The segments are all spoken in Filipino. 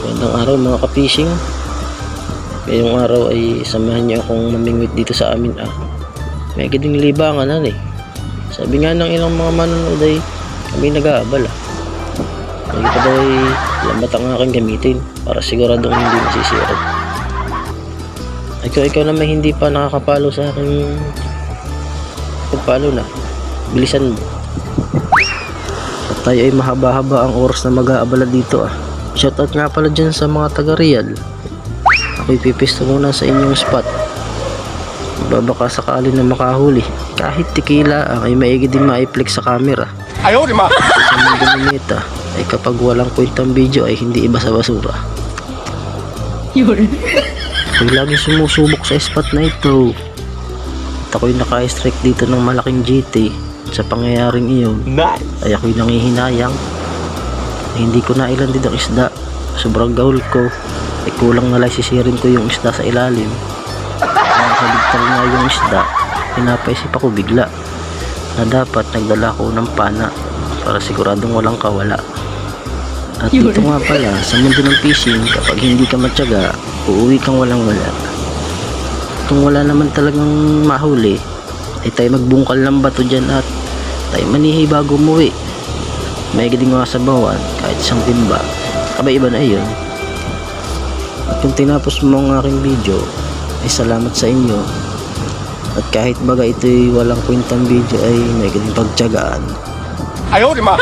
Magandang araw mga ka-fishing. Ngayong araw ay samahan niyo akong mamingwit dito sa amin. May gandang libangan Sabi nga ng ilang mga manonood ay kami nag-aabala. Lagi pa daw ay lambat ang aking gamitin para siguradong hindi masisira. Ikaw naman hindi pa nakakapalo sa aking pagpalo na. Bilisan mo. At tayo ay mahaba-haba ang oras na mag-aabala dito Shoutout nga pala dyan sa mga taga Real. Ako'y pipisto muna sa inyong spot. Babaka sakali na makahuli. Kahit tikila ay maigi din maiplex sa camera. Ayaw di ma! Sa mga ganunita ay kapag walang kwentang video ay hindi iba sa basura. Ako'y lagi sumusubok sa spot na ito. At ako'y naka-strike dito ng malaking GT. Sa pangyayaring iyon ay ako'y nangihinayang. Hindi ko na ilan din ang isda. Sobrang gahol ko ay kulang na lang sisirin ko yung isda sa ilalim. Nakasabigtal nga yung isda, pinapaisip ako bigla na dapat nagdala ko ng pana para siguradong walang kawala. At dito nga pala sa mundo ng fishing, kapag hindi ka matyaga, uuwi kang walang wala. Kung wala naman talagang mahuli ay tayo magbungkal ng bato dyan at tayo manihi bago umuwi. May ganding mga sabawan kahit isang timba, iba na iyon. At kung tinapos mo ang aking video ay salamat sa inyo. At kahit baga ito'y walang kwentang video ay may ganding pagtyagaan. Ayaw di ma!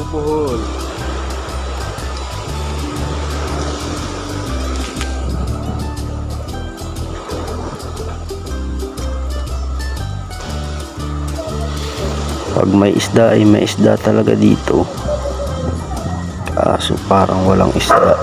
Bubuhol. Pag may isda ay may isda talaga dito, kaso parang walang isda.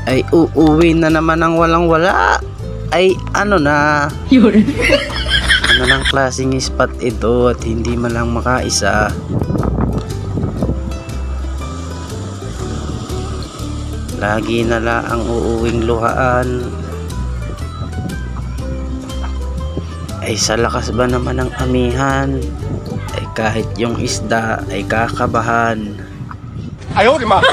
Ay uuwi na naman ang walang wala. Ay ano na ano ng klaseng spot ito at hindi man lang makaisa. Lagi na lang ang uuwing luhaan. Ay sa lakas ba naman ng amihan ay kahit yung isda ay kakabahan. Ayaw di ma!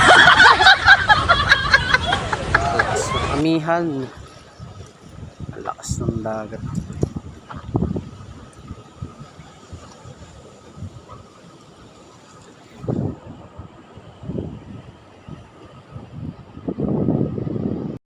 Amihan, lakas ng dagat.